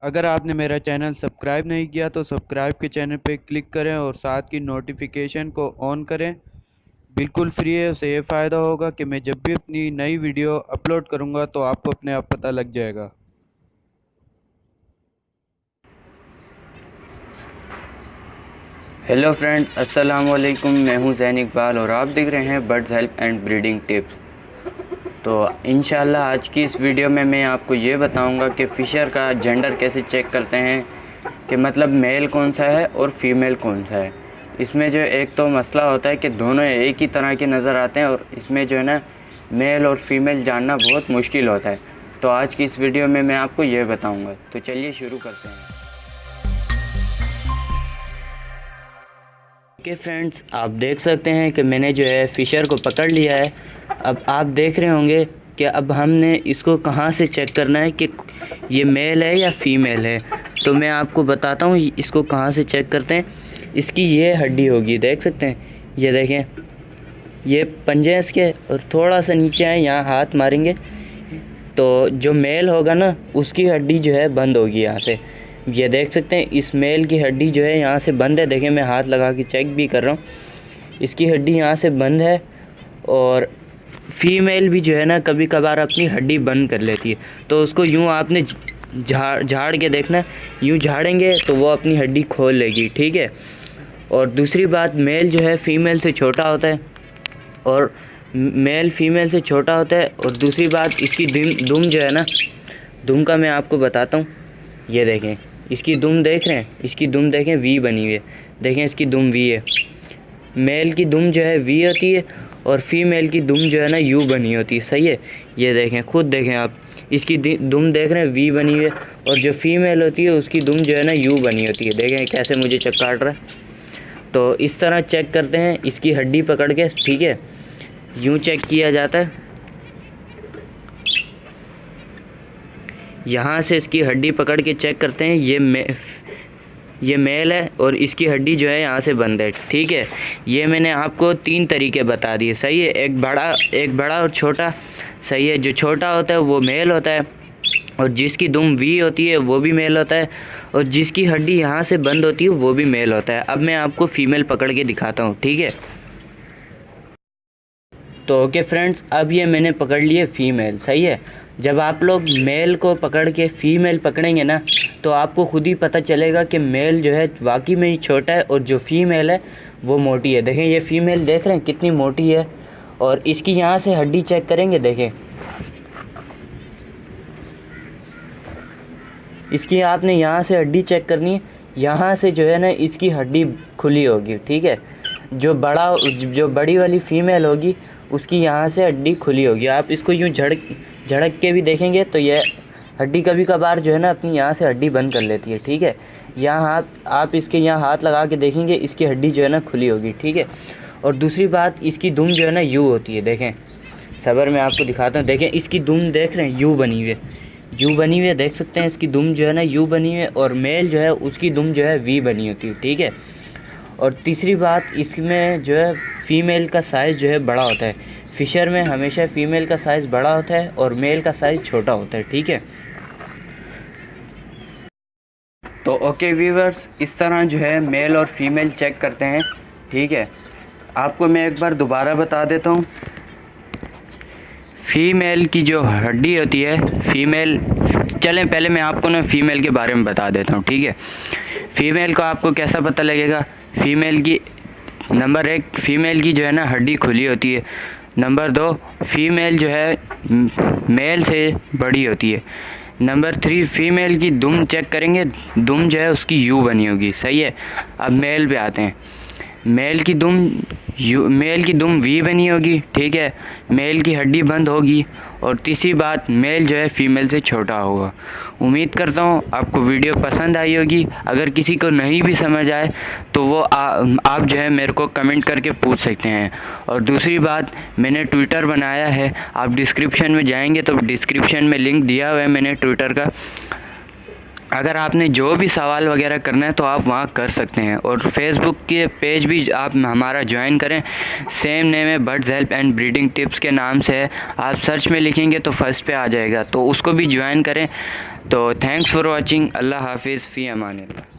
अगर आपने मेरा चैनल सब्सक्राइब नहीं किया तो सब्सक्राइब के चैनल पे क्लिक करें और साथ की नोटिफिकेशन को ऑन करें। बिल्कुल फ्री है। उससे ये फ़ायदा होगा कि मैं जब भी अपनी नई वीडियो अपलोड करूँगा तो आपको अपने आप पता लग जाएगा। हेलो फ्रेंड, अस्सलाम वालेकुम। मैं हूं ज़ैन इकबाल और आप देख रहे हैं birds help and breeding tips. तो इंशाल्लाह आज की इस वीडियो में मैं आपको ये बताऊंगा कि फ़िशर का जेंडर कैसे चेक करते हैं, कि मतलब मेल कौन सा है और फीमेल कौन सा है। इसमें जो एक तो मसला होता है कि दोनों एक ही तरह के नज़र आते हैं और इसमें जो है ना मेल और फीमेल जानना बहुत मुश्किल होता है। तो आज की इस वीडियो में मैं आपको ये बताऊँगा। तो चलिए शुरू करते हैं। ओके फ्रेंड्स, आप देख सकते हैं कि मैंने जो है फ़िशर को पकड़ लिया है। अब आप देख रहे होंगे कि अब हमने इसको कहाँ से चेक करना है कि ये मेल है या फीमेल है। तो मैं आपको बताता हूँ इसको कहाँ से चेक करते हैं। इसकी ये हड्डी होगी, देख सकते हैं, ये देखें, ये पंजे इसके और थोड़ा सा नीचे है, यहाँ हाथ मारेंगे तो जो मेल होगा ना उसकी हड्डी जो है बंद होगी यहाँ से। ये देख सकते हैं इस मेल की हड्डी जो है यहाँ से बंद है। देखें, मैं हाथ लगा के चेक भी कर रहा हूँ, इसकी हड्डी यहाँ से बंद है। और फीमेल भी जो है ना कभी कभार अपनी हड्डी बंद कर लेती है, तो उसको यूँ आपने झाड़ के देखना, यूँ झाड़ेंगे तो वो अपनी हड्डी खोल लेगी, ठीक है। और दूसरी बात, मेल जो है फीमेल से छोटा होता है और मेल फीमेल से छोटा होता है। और दूसरी बात, इसकी दुम जो है ना, दुम का मैं आपको बताता हूँ। ये देखें, इसकी दुम देख रहे हैं, इसकी दुम देखें, वी बनी हुई है। देखें, इसकी दुम वी है। मेल की दुम जो है वी होती है और फीमेल की दुम जो है ना यू बनी होती है, सही है। ये देखें, खुद देखें आप, इसकी दुम देख रहे हैं, वी बनी हुई है, और जो फीमेल होती है उसकी दुम जो है ना यू बनी होती है। देखें कैसे मुझे चेक काट रहा है। तो इस तरह चेक करते हैं इसकी हड्डी पकड़ के, ठीक है। यूँ चेक किया जाता है, यहाँ से इसकी हड्डी पकड़ के चेक करते हैं। ये मेल है और इसकी हड्डी जो है यहाँ से बंद है, ठीक है। ये मैंने आपको 3 तरीके बता दिए, सही है। एक बड़ा और छोटा, सही है। जो छोटा होता है वो मेल होता है और जिसकी दुम वी होती है वो भी मेल होता है, और जिसकी हड्डी यहाँ से बंद होती है वो भी मेल होता है। अब मैं आपको फ़ीमेल पकड़ के दिखाता हूँ, ठीक है। तो ओके फ्रेंड्स, अब ये मैंने पकड़ लिए फ़ीमेल, सही है। जब आप लोग मेल को पकड़ के फ़ीमेल पकड़ेंगे ना तो आपको खुद ही पता चलेगा कि मेल जो है वाकई में ही छोटा है और जो फ़ीमेल है वो मोटी है। देखें, ये फ़ीमेल देख रहे हैं कितनी मोटी है। और इसकी यहाँ से हड्डी चेक करेंगे, देखें, इसकी आपने यहाँ से हड्डी चेक करनी है। यहाँ से जो है ना इसकी हड्डी खुली होगी, ठीक है। जो बड़ी वाली फ़ीमेल होगी उसकी यहाँ से हड्डी खुली होगी। आप इसको यूँ झड़क के भी देखेंगे तो ये हड्डी कभी कभार जो है ना अपनी यहाँ से हड्डी बंद कर लेती है, ठीक है। यहाँ आप इसके यहाँ हाथ लगा के देखेंगे, इसकी हड्डी जो है ना खुली होगी, ठीक है। और दूसरी बात, इसकी दुम जो है ना यू होती है। देखें, सबर मैं आपको दिखाता हूँ। देखें, इसकी दुम देख रहे हैं, यू बनी हुई है, यू बनी हुई है, देख सकते हैं। इसकी दुम जो है ना यू बनी हुई है और मेल जो है उसकी दुम जो है वी बनी होती है, ठीक है। और तीसरी बात, इसमें जो है फ़ीमेल का साइज़ जो है बड़ा होता है। फ़िशर में हमेशा फ़ीमेल का साइज़ बड़ा होता है और मेल का साइज़ छोटा होता है, ठीक है। तो ओके व्यूअर्स, इस तरह जो है मेल और फीमेल चेक करते हैं, ठीक है। आपको मैं एक बार दोबारा बता देता हूँ। फ़ीमेल की जो हड्डी होती है, फ़ीमेल, चलें पहले मैं आपको ना फ़ीमेल के बारे में बता देता हूँ, ठीक है। फ़ीमेल को आपको कैसा पता लगेगा। फ़ीमेल की नंबर 1, फ़ीमेल की जो है ना हड्डी खुली होती है। नंबर 2, फ़ीमेल जो है मेल से बड़ी होती है। नंबर 3, फ़ीमेल की दुम चेक करेंगे, दुम जो है उसकी यू बनी होगी, सही है। अब मेल पे आते हैं। मेल की दुम वी बनी होगी, ठीक है। मेल की हड्डी बंद होगी। और तीसरी बात, मेल जो है फीमेल से छोटा होगा। उम्मीद करता हूँ आपको वीडियो पसंद आई होगी। अगर किसी को नहीं भी समझ आए तो वो आप जो है मेरे को कमेंट करके पूछ सकते हैं। और दूसरी बात, मैंने ट्विटर बनाया है, आप डिस्क्रिप्शन में जाएंगे तो डिस्क्रिप्शन में लिंक दिया हुआ है मैंने ट्विटर का। अगर आपने जो भी सवाल वगैरह करना है तो आप वहाँ कर सकते हैं। और फेसबुक के पेज भी आप हमारा ज्वाइन करें, सेम नेम है birds help and breeding tips के नाम से है। आप सर्च में लिखेंगे तो फर्स्ट पे आ जाएगा, तो उसको भी ज्वाइन करें। तो थैंक्स फॉर वॉचिंग। अल्लाह हाफिज़, फ़ी अमानिल्लाह।